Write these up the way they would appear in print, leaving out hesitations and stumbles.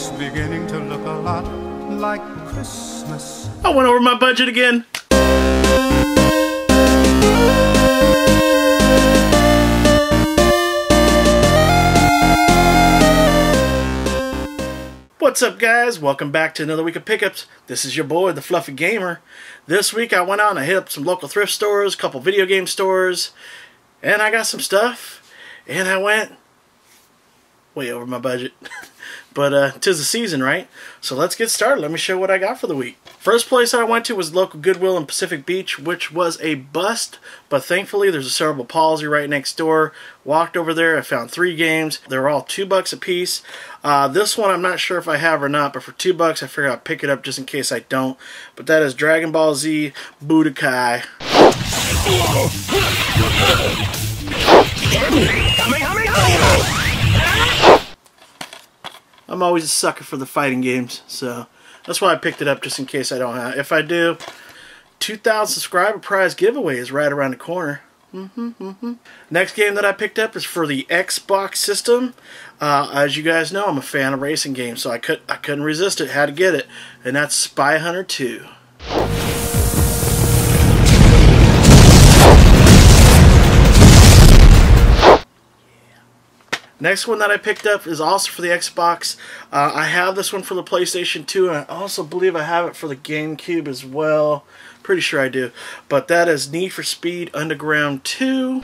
It's beginning to look a lot like Christmas. I went over my budget again. What's up, guys? Welcome back to another week of pickups. This is your boy, the Fluffy Gamer. This week I went out and I hit up some local thrift stores, a couple video game stores, and I got some stuff, and I went way over my budget. But 'tis the season, right? So let's get started. Let me show you what I got for the week. First place I went to was local Goodwill in Pacific Beach, which was a bust, but thankfully there's a cerebral palsy right next door. Walked over there, I found 3 games. They were all $2 a piece. This one I'm not sure if I have or not, but for $2 I figured I'd pick it up just in case I don't. But that is Dragon Ball Z Budokai. I'm always a sucker for the fighting games, so that's why I picked it up, just in case I don't have. If I do, 2,000 subscriber prize giveaway is right around the corner. Next game that I picked up is for the Xbox system. As you guys know, I'm a fan of racing games, so I couldn't resist it. Had to get it, and that's Spyhunter 2. Next one that I picked up is also for the Xbox. I have this one for the PlayStation 2, and I also believe I have it for the GameCube as well. Pretty sure I do. But that is Need for Speed Underground 2.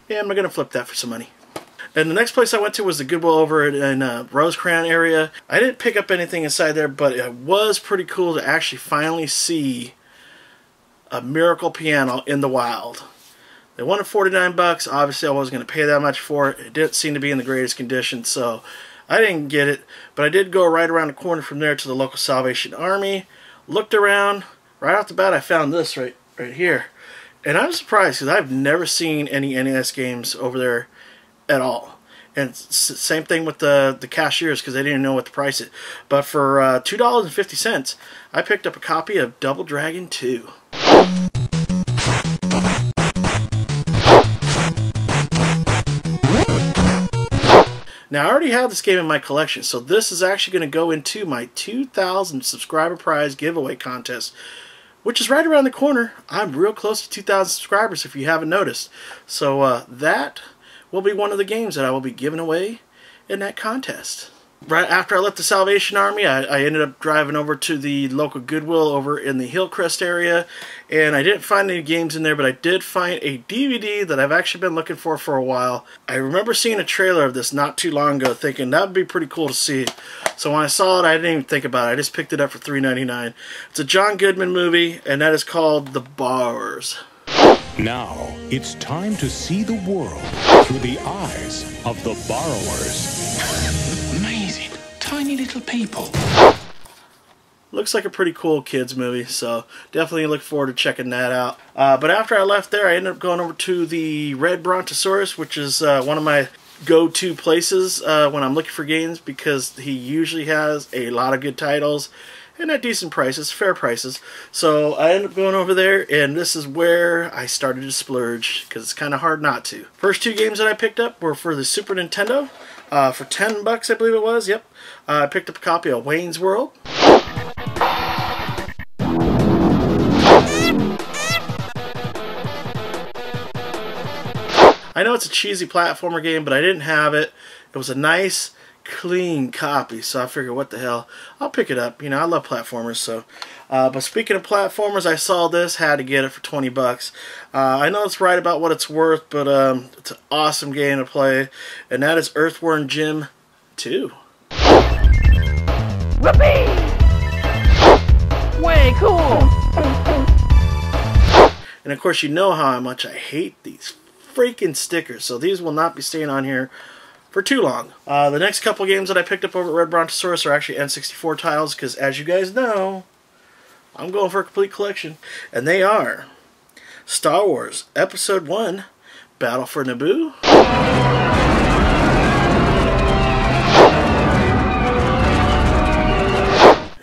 Yeah, I'm going to flip that for some money. And the next place I went to was the Goodwill over in Rosecrans area. I didn't pick up anything inside there, but it was pretty cool to actually finally see a miracle piano in the wild. They wanted $49. Obviously I wasn't going to pay that much for it. It didn't seem to be in the greatest condition, so I didn't get it. But I did go right around the corner from there to the local Salvation Army. Looked around. Right off the bat I found this right here. And I was surprised because I've never seen any NES games over there at all. And same thing with the cashiers, because they didn't know what the price is. But for $2.50 I picked up a copy of Double Dragon 2. Now I already have this game in my collection, so this is actually going to go into my 2,000 subscriber prize giveaway contest, which is right around the corner. I'm real close to 2,000 subscribers if you haven't noticed. So that will be one of the games that I will be giving away in that contest. Right after I left the Salvation Army, I ended up driving over to the local Goodwill over in the Hillcrest area, and I didn't find any games in there, but I did find a DVD that I've actually been looking for a while. I remember seeing a trailer of this not too long ago, thinking that would be pretty cool to see. So when I saw it, I didn't even think about it. I just picked it up for $3.99. It's a John Goodman movie, and that is called The Borrowers. Now, it's time to see the world through the eyes of the borrowers. Amazing, tiny little people. Looks like a pretty cool kids movie, so definitely look forward to checking that out. But after I left there, I ended up going over to the Red Brontosaurus, which is one of my go-to places when I'm looking for games, because he usually has a lot of good titles and at decent prices, fair prices. So I ended up going over there, and this is where I started to splurge, because it's kind of hard not to. First 2 games that I picked up were for the Super Nintendo. For $10, I believe it was. Yep. I picked up a copy of Wayne's World. I know it's a cheesy platformer game, but I didn't have it. It was a nice, clean copy, so I figured, what the hell, I'll pick it up. You know, I love platformers. So but speaking of platformers, I saw this, had to get it for $20. I know it's right about what it's worth, but it's an awesome game to play, and that is Earthworm Jim 2. Whoopee! Way cool! And of course, you know how much I hate these freaking stickers, so these will not be staying on here for too long. The next couple games that I picked up over at Red Brontosaurus are actually N64 titles, because as you guys know, I'm going for a complete collection. And they are Star Wars Episode 1, Battle for Naboo,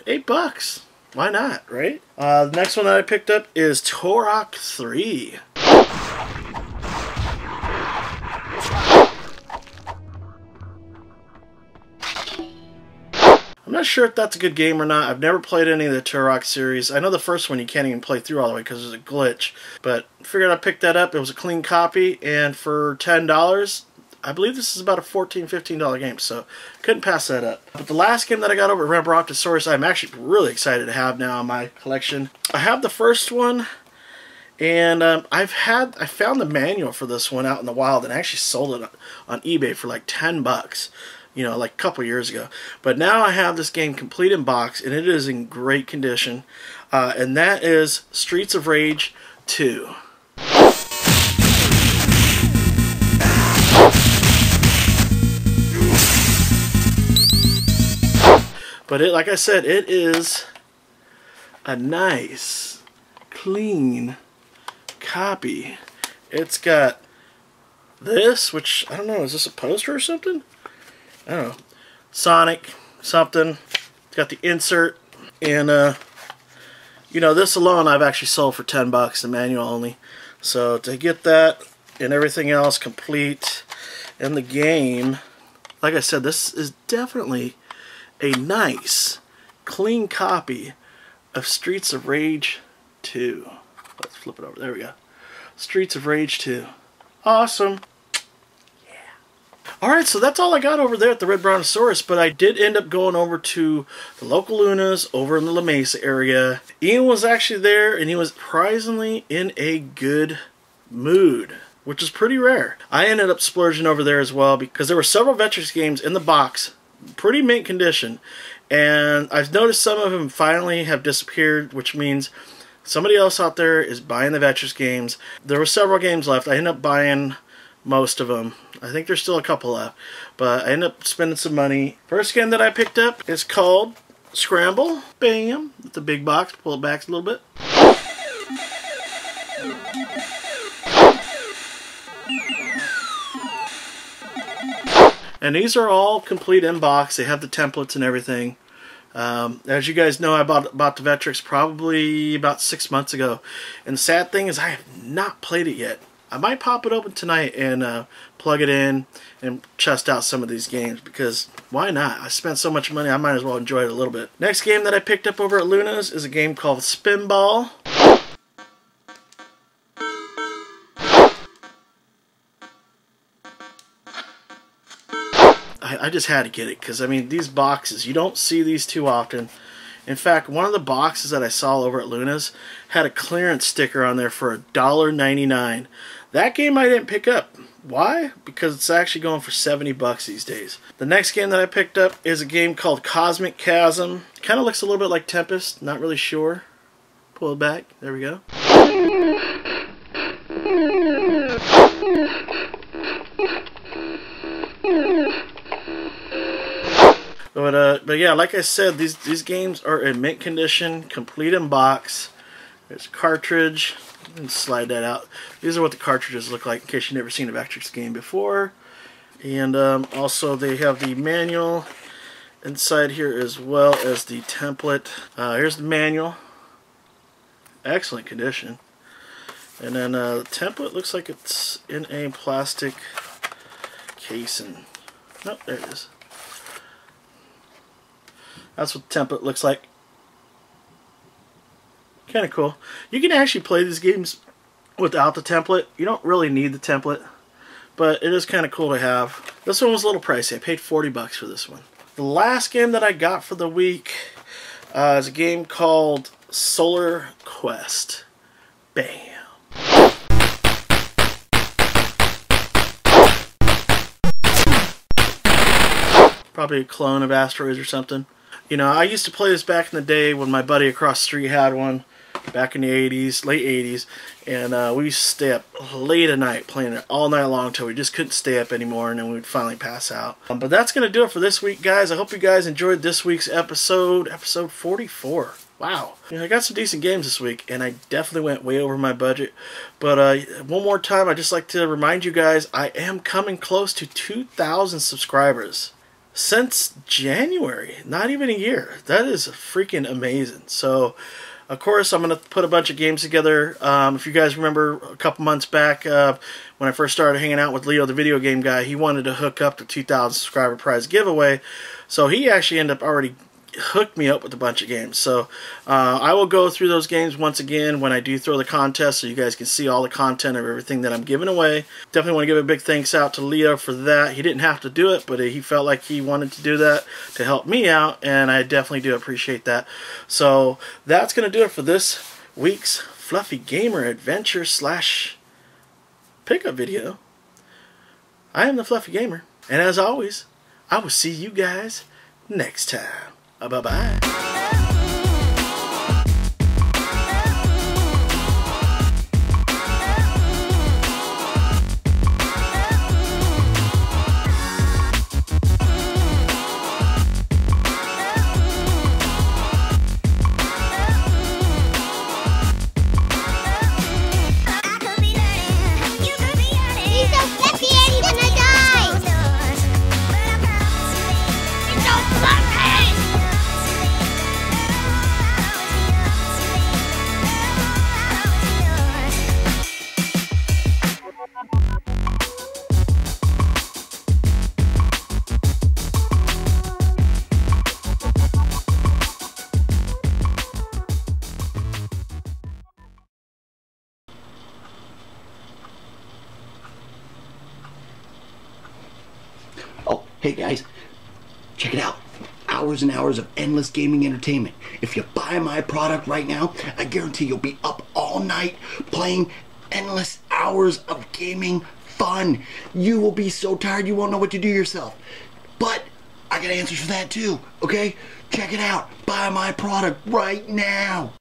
$8. Why not, right? The next one that I picked up is Turok 3. not sure if that's a good game or not. I've never played any of the Turok series. I know the first one you can't even play through all the way because there's a glitch. But figured I'd pick that up. It was a clean copy, and for $10, I believe this is about a $14, $15 game, so couldn't pass that up. But the last game that I got over at Rebrocktosaurus, I'm actually really excited to have now in my collection. I have the first one, and I found the manual for this one out in the wild, and I actually sold it on eBay for like $10, you know, like a couple years ago. But now I have this game complete in box, and it is in great condition, and that is Streets of Rage 2. But like I said, it is a nice, clean copy. It's got this, which, I don't know, is this a poster or something? I don't know. Sonic, something. It's got the insert. And, you know, this alone I've actually sold for $10, the manual only. So to get that and everything else complete in the game, like I said, this is definitely a nice, clean copy of Streets of Rage 2. Let's flip it over. There we go. Streets of Rage 2. Awesome. Yeah. Alright, so that's all I got over there at the Red Brontosaurus, but I did end up going over to the local Luna's over in the La Mesa area. Ian was actually there, and he was surprisingly in a good mood, which is pretty rare. I ended up splurging over there as well because there were several Vectrex games in the box, pretty mint condition, and I've noticed some of them finally have disappeared, which means somebody else out there is buying the Vectrex games. There were several games left. I ended up buying most of them. I think there's still a couple left, but I ended up spending some money. First game that I picked up is called Scramble. Bam! With the big box. Pull it back a little bit. And these are all complete in box. They have the templates and everything. As you guys know, I bought the Vectrex probably about 6 months ago. And the sad thing is I have not played it yet. I might pop it open tonight and plug it in and test out some of these games, because why not? I spent so much money, I might as well enjoy it a little bit. Next game that I picked up over at Luna's is a game called Spinball. I just had to get it because, I mean, these boxes, you don't see these too often. In fact, one of the boxes that I saw over at Luna's had a clearance sticker on there for $1.99. That game I didn't pick up. Why? Because it's actually going for $70 these days. The next game that I picked up is a game called Cosmic Chasm. Kind of looks a little bit like Tempest, not really sure. Pull it back. There we go. But yeah, like I said, these games are in mint condition, complete in box. There's a cartridge. And slide that out. These are what the cartridges look like in case you've never seen a Vectrex game before. And also they have the manual inside here as well as the template. Here's the manual. Excellent condition. And then the template looks like it's in a plastic casing. Nope, there it is. That's what the template looks like. Kind of cool. You can actually play these games without the template. You don't really need the template, but it is kind of cool to have. This one was a little pricey. I paid $40 for this one. The last game that I got for the week is a game called Solar Quest. Bam. Probably a clone of Asteroids or something. You know, I used to play this back in the day when my buddy across the street had one. Back in the 80s, late 80s, and we used to stay up late at night playing it all night long till we just couldn't stay up anymore, and then we'd finally pass out. But that's going to do it for this week, guys. I hope you guys enjoyed this week's episode 44. Wow. You know, I got some decent games this week, and I definitely went way over my budget. But one more time, I'd just like to remind you guys, I am coming close to 2,000 subscribers. Since January, not even a year. That is freaking amazing. So, of course, I'm going to put a bunch of games together. If you guys remember a couple months back when I first started hanging out with Leo, the video game guy, he wanted to hook up the 2,000 subscriber prize giveaway. So he actually ended up already hooked me up with a bunch of games. So I will go through those games once again when I do throw the contest, so you guys can see all the content of everything that I'm giving away. Definitely want to give a big thanks out to Leo for that. He didn't have to do it, but he felt like he wanted to do that to help me out, and I definitely do appreciate that. So that's going to do it for this week's Fluffy Gamer Adventure / pickup video. I am the Fluffy Gamer, and as always, I will see you guys next time. Bye-bye. Oh, hey guys, check it out. Hours and hours of endless gaming entertainment. If you buy my product right now, I guarantee you'll be up all night playing endless hours of gaming fun. You will be so tired you won't know what to do yourself. But I got answers for that too, okay? Check it out. Buy my product right now.